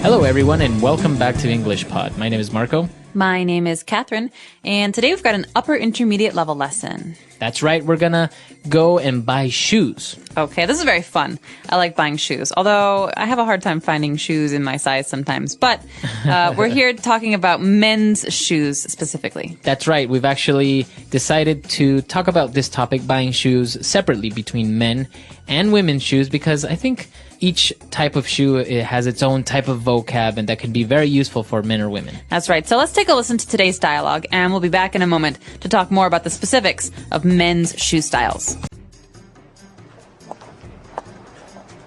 Hello, everyone, and welcome back to English Pod. My name is Marco. My name is Catherine, and today we've got an upper intermediate level lesson. That's right, we're gonna go and buy shoes. Okay, this is very fun. I like buying shoes, although I have a hard time finding shoes in my size sometimes. But we're here talking about men's shoes specifically. That's right, we've actually decided to talk about this topic, buying shoes, separately between men and women's shoes, because I think each type of shoe has its own type of vocab, and that can be very useful for men or women. That's right. So let's take a listen to today's dialogue, and we'll be back in a moment to talk more about the specifics of men's shoe styles.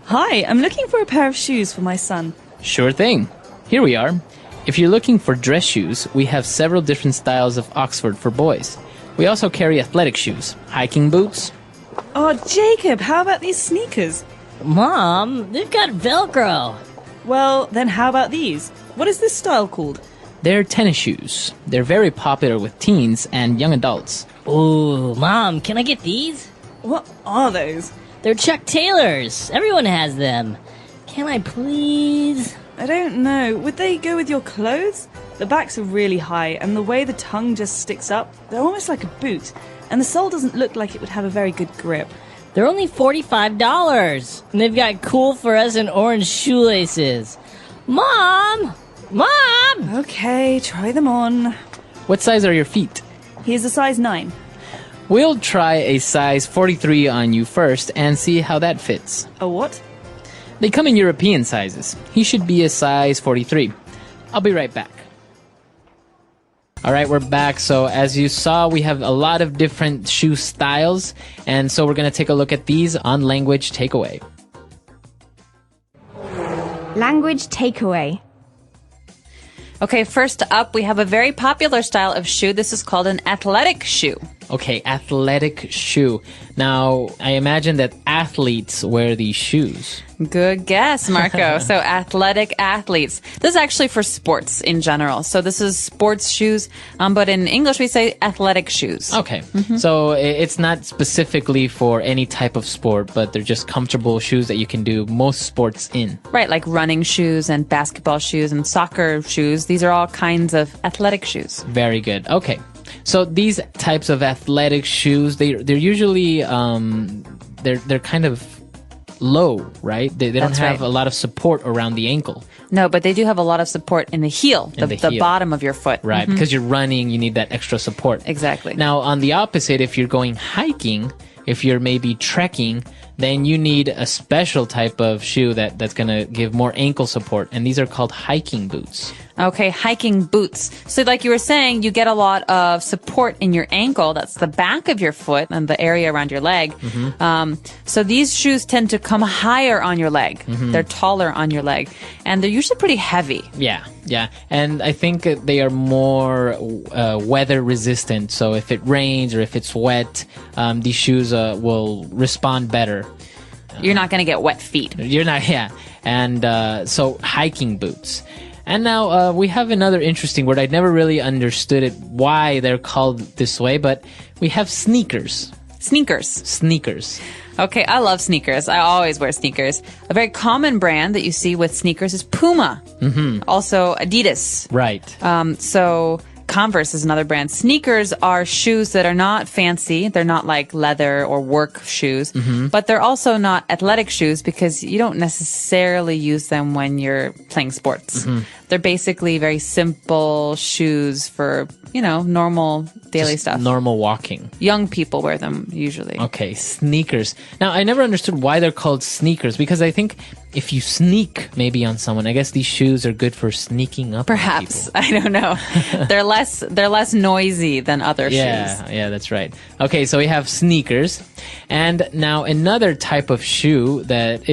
Hi, I'm looking for a pair of shoes for my son. Sure thing. Here we are. If you're looking for dress shoes, we have several different styles of Oxford for boys. We also carry athletic shoes, hiking boots. Oh, Jacob, how about these sneakers? Mom, they've got Velcro. Well, then how about these? What is this style called? They're tennis shoes. They're very popular with teens and young adults. Ooh, Mom, can I get these? What are those? They're Chuck Taylors. Everyone has them. Can I please? I don't know. Would they go with your clothes? The backs are really high, and the way the tongue just sticks up, they're almost like a boot. And the sole doesn't look like it would have a very good grip. They're only $45. And they've got cool fluorescent orange shoelaces. Mom! Mom! Okay, try them on. What size are your feet? Here's a size 9. We'll try a size 43 on you first and see how that fits. A what? They come in European sizes. He should be a size 43. I'll be right back. All right, we're back. So as you saw, we have a lot of different shoe styles. And so we're going to take a look at these on Language Takeaway. Language takeaway. Okay, first up, we have a very popular style of shoe. This is called an athletic shoe. Okay, athletic shoe. Now, I imagine that athletes wear these shoes. Good guess, Marco. So athletic athletes. This is actually for sports in general. So this is sports shoes, but in English we say athletic shoes. Okay, so it's not specifically for any type of sport, but they're just comfortable shoes that you can do most sports in. Right, like running shoes and basketball shoes and soccer shoes. These are all kinds of athletic shoes. Very good. Okay. So these types of athletic shoes, they're usually they're kind of low, right? They don't That's have right. a lot of support around the ankle. No, but they do have a lot of support in the heel, the heel. bottom of your foot. Right, because you're running, you need that extra support. Exactly. Now, on the opposite, if you're going hiking, if you're maybe trekking, then you need a special type of shoe that's going to give more ankle support, and these are called hiking boots. Okay, hiking boots. So like you were saying, you get a lot of support in your ankle. That's the back of your foot and the area around your leg. So these shoes tend to come higher on your leg. They're taller on your leg. And they're usually pretty heavy. Yeah. And I think they are more weather resistant. So if it rains or if it's wet, these shoes will respond better. You're not going to get wet feet. You're not, yeah. And so hiking boots. And now we have another interesting word. I'd never really understood it, why they're called this way, but we have sneakers. Sneakers. Okay, I love sneakers. I always wear sneakers. A very common brand that you see with sneakers is Puma. Also Adidas. Right. So Converse is another brand. Sneakers are shoes that are not fancy. They're not like leather or work shoes, but they're also not athletic shoes because you don't necessarily use them when you're playing sports. They're basically very simple shoes for, normal daily Just stuff. Normal walking. Young people wear them usually. Okay, sneakers. Now, I never understood why they're called sneakers, because I think if you sneak maybe on someone, I guess these shoes are good for sneaking up Perhaps. on people. I don't know. They're less noisy than other shoes. Yeah, that's right. Okay, so we have sneakers. And now another type of shoe that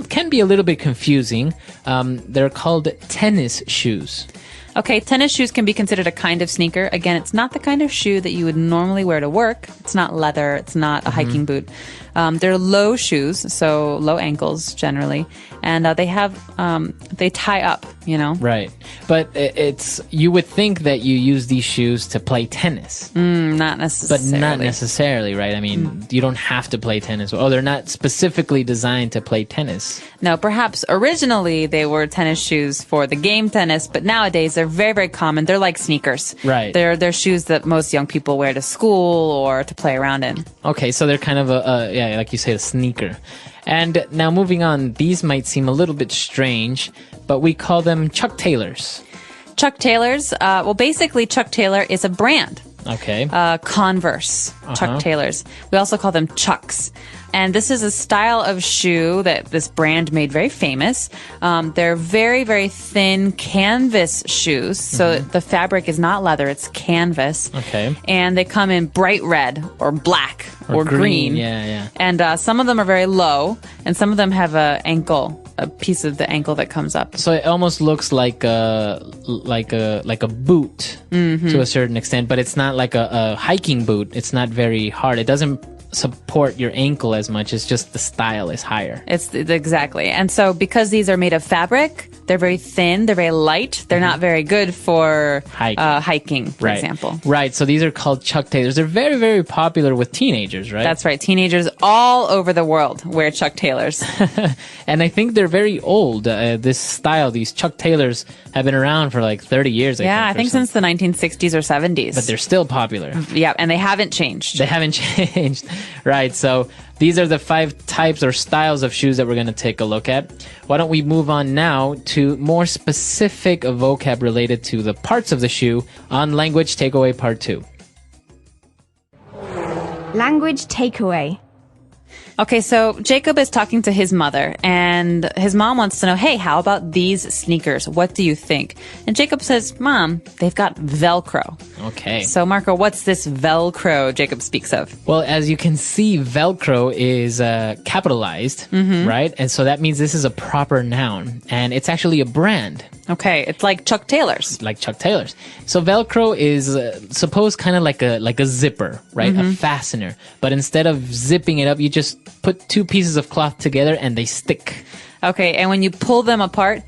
can be a little bit confusing. They're called tennis shoes. Okay, tennis shoes can be considered a kind of sneaker. Again, it's not the kind of shoe that you would normally wear to work. It's not leather. It's not a hiking boot. They're low shoes, so low ankles generally. And they tie up. you know? Right. But it's you would think that you use these shoes to play tennis. Not But necessarily. not necessarily, right? I mean, you don't have to play tennis. Oh, they're not specifically designed to play tennis. No, perhaps originally they were tennis shoes for the game tennis, but nowadays they're very, very common. They're like sneakers. Right. They're shoes that most young people wear to school or to play around in. Okay, so they're kind of yeah, like you say, a sneaker. And now moving on, these might seem a little bit strange, but we call them Chuck Taylors. Chuck Taylors, well, basically Chuck Taylor is a brand. Okay. Converse, Chuck Taylors. We also call them Chucks. And this is a style of shoe that this brand made very famous. They're very, very thin canvas shoes. So the fabric is not leather, it's canvas. Okay. And they come in bright red or black or green. Yeah, yeah. And some of them are very low, and some of them have a piece of the ankle that comes up. So it almost looks like a boot to a certain extent, but it's not like a hiking boot. It's not very hard. It doesn't support your ankle as much. It's just the style is higher. It's exactly. And so because these are made of fabric, they're very thin, they're very light, they're not very good for hiking, for example. Right. So these are called Chuck Taylors. They're very, very popular with teenagers, right? That's right. Teenagers all over the world wear Chuck Taylors. And I think they're very old. This style, these Chuck Taylors, have been around for like 30 years. I think since the 1960s or 70s. But they're still popular. Yeah, and they haven't changed. They haven't changed. Right. So these are the 5 types or styles of shoes that we're going to take a look at. Why don't we move on now to more specific vocab related to the parts of the shoe on Language Takeaway Part 2. Language takeaway. Okay, so Jacob is talking to his mother, and his mom wants to know, hey, how about these sneakers? What do you think? And Jacob says, Mom, they've got Velcro. Okay. So, Marco, what's this Velcro Jacob speaks of? Well, as you can see, Velcro is capitalized, right? And so that means this is a proper noun, and it's actually a brand. Okay, it's like Chuck Taylor's. Like Chuck Taylor's. So Velcro is supposed kind of like a zipper, right? A fastener. But instead of zipping it up, you just put 2 pieces of cloth together and they stick. Okay, and when you pull them apart,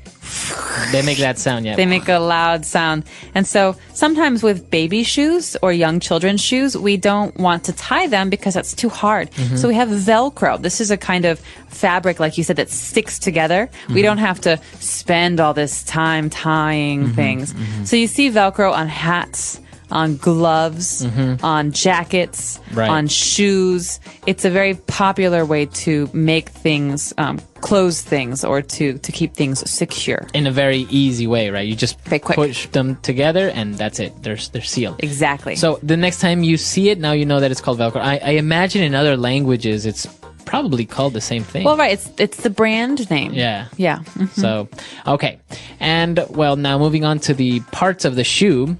They make that sound, yeah. they make a loud sound. And so sometimes with baby shoes or young children's shoes, we don't want to tie them because that's too hard. So we have Velcro. This is a kind of fabric, like you said, that sticks together. We don't have to spend all this time tying things. So you see Velcro on hats, on gloves, on jackets, Right. on shoes. It's a very popular way to make things, close things, or to keep things secure. In a very easy way, right? You just Very quick. push them together and that's it. They're sealed. Exactly. So the next time you see it, now you know that it's called Velcro. I imagine in other languages it's probably called the same thing. well, right. It's the brand name. Yeah. Yeah. So, okay. And, well, now moving on to the parts of the shoe,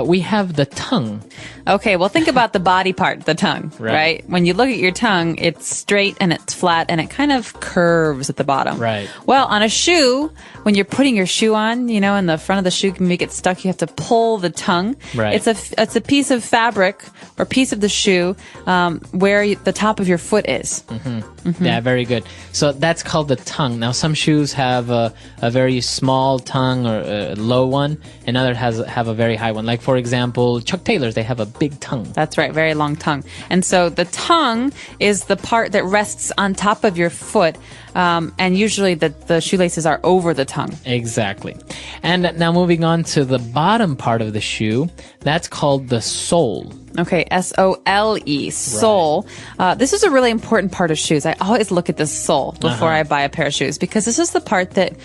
we have the tongue. Okay, well, think about the body part, the tongue, right? When you look at your tongue, it's straight and it's flat and it kind of curves at the bottom. Right. Well, on a shoe, when you're putting your shoe on, you know, and the front of the shoe can make it stuck, you have to pull the tongue. Right. It's a piece of fabric or piece of the shoe where the top of your foot is. Yeah, very good. So that's called the tongue. Now, some shoes have a very small tongue or a low one, and others have a very high one. Like, for example, Chuck Taylors, they have a big tongue. That's right, very long tongue. And so the tongue is the part that rests on top of your foot, and usually the shoelaces are over the tongue. Exactly. And now moving on to the bottom part of the shoe, that's called the sole. Okay, S-O-L-E, sole. This is a really important part of shoes. I always look at the sole before I buy a pair of shoes because this is the part that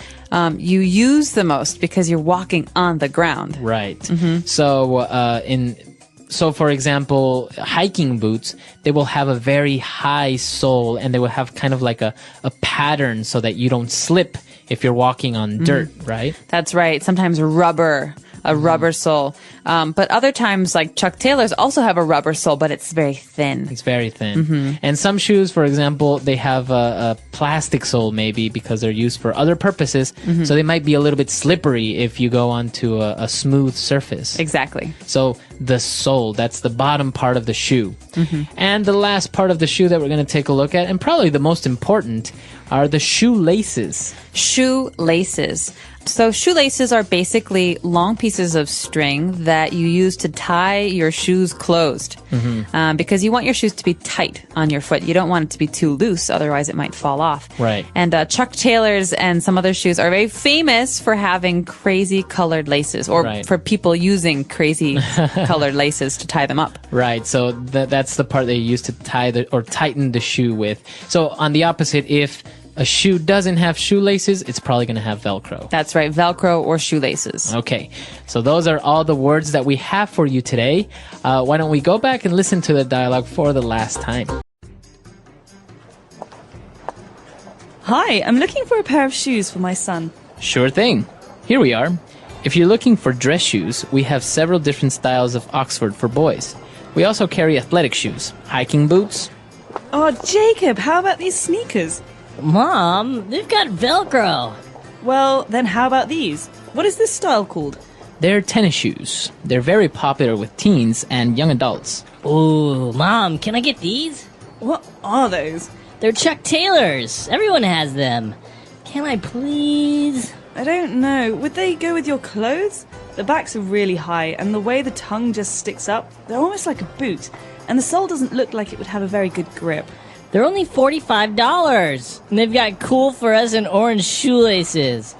you use the most because you're walking on the ground. Right. So, for example, hiking boots, they will have a very high sole and they will have kind of like a pattern so that you don't slip if you're walking on dirt, right? That's right. Sometimes rubber sole. But other times, like Chuck Taylors also have a rubber sole, but it's very thin. It's very thin. And some shoes, for example, they have a plastic sole maybe because they're used for other purposes. So they might be a little bit slippery if you go onto a smooth surface. Exactly. So the sole, that's the bottom part of the shoe. And the last part of the shoe that we're going to take a look at, and probably the most important, are the shoelaces. Shoelaces. So shoelaces are basically long pieces of string that you use to tie your shoes closed. Because you want your shoes to be tight on your foot. You don't want it to be too loose, otherwise it might fall off. Right. And Chuck Taylor's and some other shoes are very famous for having crazy colored laces, or Right. for people using crazy colored laces to tie them up. Right, so that's the part they use to or tighten the shoe with. So on the opposite, if a shoe doesn't have shoelaces, it's probably going to have Velcro. That's right, Velcro or shoelaces. Okay, so those are all the words that we have for you today. Why don't we go back and listen to the dialogue for the last time? Hi, I'm looking for a pair of shoes for my son. Sure thing. Here we are. If you're looking for dress shoes, we have several different styles of Oxford for boys. We also carry athletic shoes, hiking boots. Oh, Jacob, how about these sneakers? Mom, they've got Velcro. Well, then how about these? What is this style called? They're tennis shoes. They're very popular with teens and young adults. Ooh, Mom, can I get these? What are those? They're Chuck Taylor's. Everyone has them. Can I please? I don't know. Would they go with your clothes? The backs are really high, and the way the tongue just sticks up, they're almost like a boot. And the sole doesn't look like it would have a very good grip. They're only $45. And they've got cool fluorescent orange shoelaces.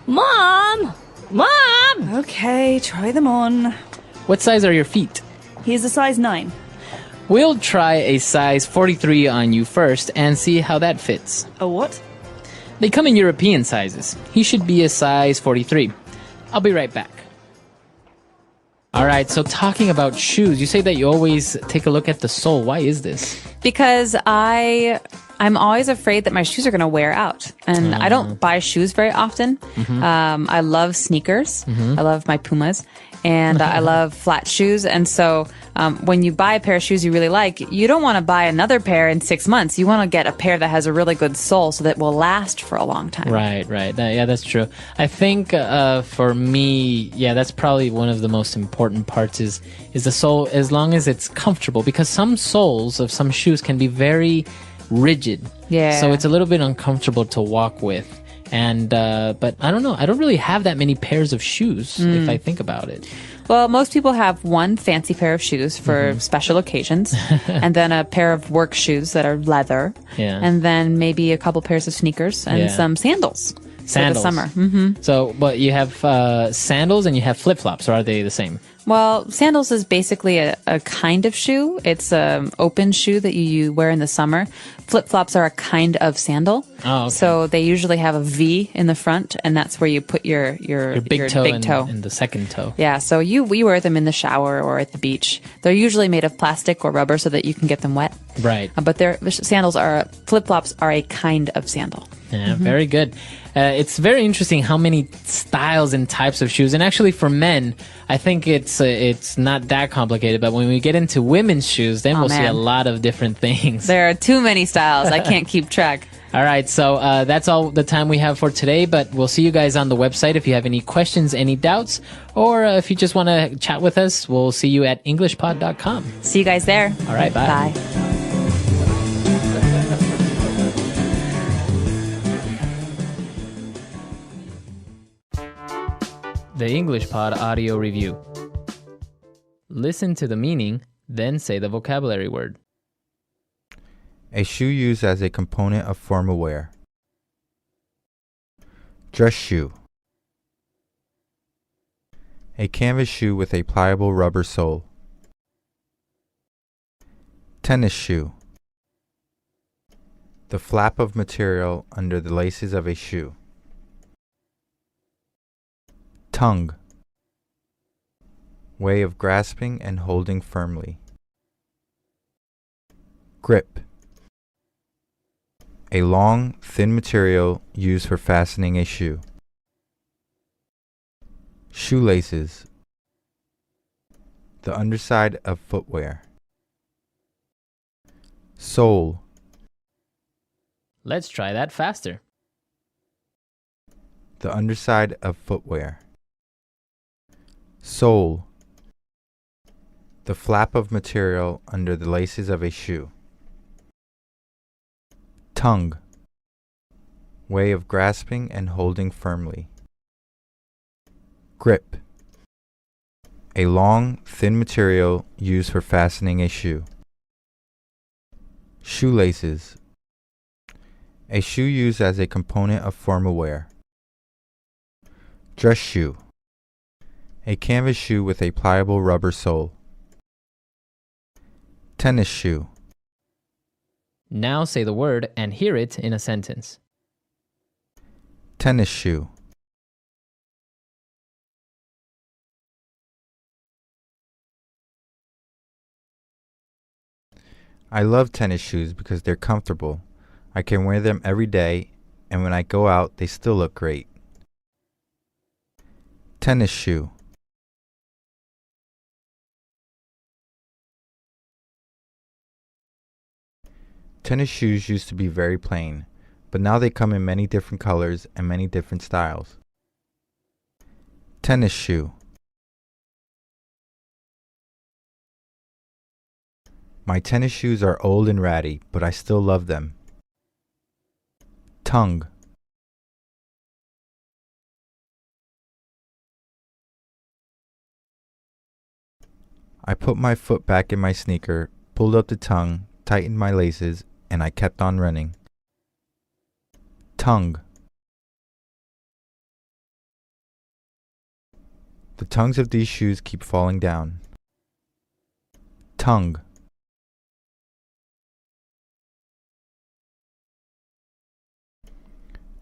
Mom! Mom! Okay, try them on. What size are your feet? Here's a size 9. We'll try a size 43 on you first and see how that fits. A what? They come in European sizes. He should be a size 43. I'll be right back. All right, so talking about shoes, you say that you always take a look at the sole. Why is this? Because I'm always afraid that my shoes are going to wear out, and I don't buy shoes very often. I love sneakers. I love my Pumas, and I love flat shoes. And so when you buy a pair of shoes you really like, you don't want to buy another pair in 6 months. You want to get a pair that has a really good sole so that will last for a long time. Right. Yeah, that's true. I think for me, yeah, that's probably one of the most important parts is the sole, as long as it's comfortable, because some soles of some shoes can be very rigid. Yeah. So it's a little bit uncomfortable to walk with. And but I don't know. I don't really have that many pairs of shoes if I think about it. Well, most people have one fancy pair of shoes for special occasions, and then a pair of work shoes that are leather, and then maybe a couple pairs of sneakers and some sandals. Sandals. For the summer. So, but you have sandals and you have flip-flops, or are they the same? Well, sandals is basically a kind of shoe. It's an open shoe that you wear in the summer. Flip-flops are a kind of sandal. Oh, okay. So they usually have a V in the front, and that's where you put your big toe. And the second toe. Yeah, so we wear them in the shower or at the beach. They're usually made of plastic or rubber so that you can get them wet. Right. But flip-flops are a kind of sandal. Yeah, very good. It's very interesting how many styles and types of shoes. And actually for men, I think it's not that complicated. But when we get into women's shoes, then we'll see a lot of different things. There are too many styles. I can't keep track. All right, so that's all the time we have for today, but we'll see you guys on the website if you have any questions, any doubts, or if you just want to chat with us, we'll see you at englishpod.com. See you guys there. All right, bye. Bye. The English Pod Audio Review. Listen to the meaning, then say the vocabulary word. A shoe used as a component of formal wear. Dress shoe. A canvas shoe with a pliable rubber sole. Tennis shoe. The flap of material under the laces of a shoe. Tongue. Way of grasping and holding firmly. Grip. A long, thin material used for fastening a shoe. Shoelaces. The underside of footwear. Sole. Let's try that faster. The underside of footwear. Sole. The flap of material under the laces of a shoe. Tongue. Way of grasping and holding firmly. Grip. A long, thin material used for fastening a shoe. Shoelaces. A shoe used as a component of formal wear. Dress shoe. A canvas shoe with a pliable rubber sole. Tennis shoe. Now say the word and hear it in a sentence. Tennis shoe. I love tennis shoes because they're comfortable. I can wear them every day, and when I go out, they still look great. Tennis shoe. Tennis shoes used to be very plain, but now they come in many different colors and many different styles. Tennis shoe. My tennis shoes are old and ratty, but I still love them. Tongue. I put my foot back in my sneaker, pulled up the tongue, tightened my laces, and I kept on running. Tongue. The tongues of these shoes keep falling down. Tongue.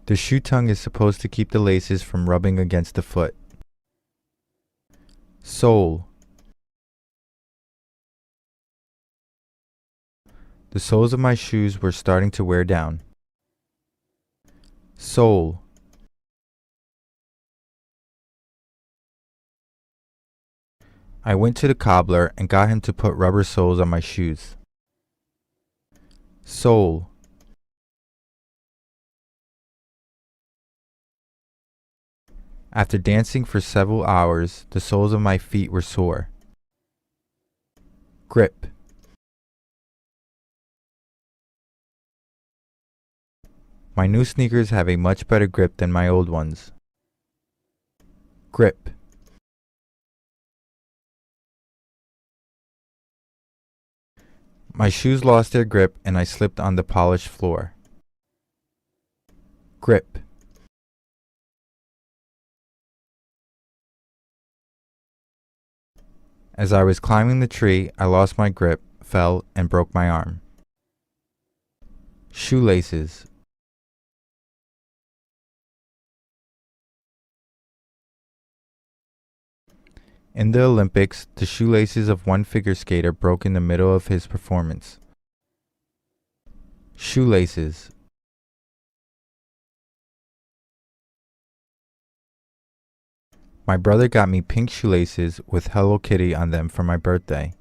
The shoe tongue is supposed to keep the laces from rubbing against the foot. Sole. The soles of my shoes were starting to wear down. Sole. I went to the cobbler and got him to put rubber soles on my shoes. Sole. After dancing for several hours, the soles of my feet were sore. Grip. My new sneakers have a much better grip than my old ones. Grip. My shoes lost their grip and I slipped on the polished floor. Grip. As I was climbing the tree, I lost my grip, fell, and broke my arm. Shoelaces. In the Olympics, the shoelaces of one figure skater broke in the middle of his performance. Shoelaces. My brother got me pink shoelaces with Hello Kitty on them for my birthday.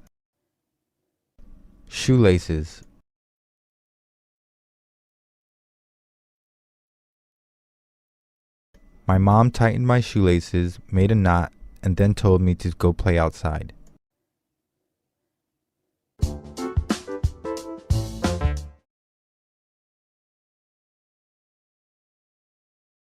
Shoelaces. My mom tightened my shoelaces, made a knot, and then told me to go play outside.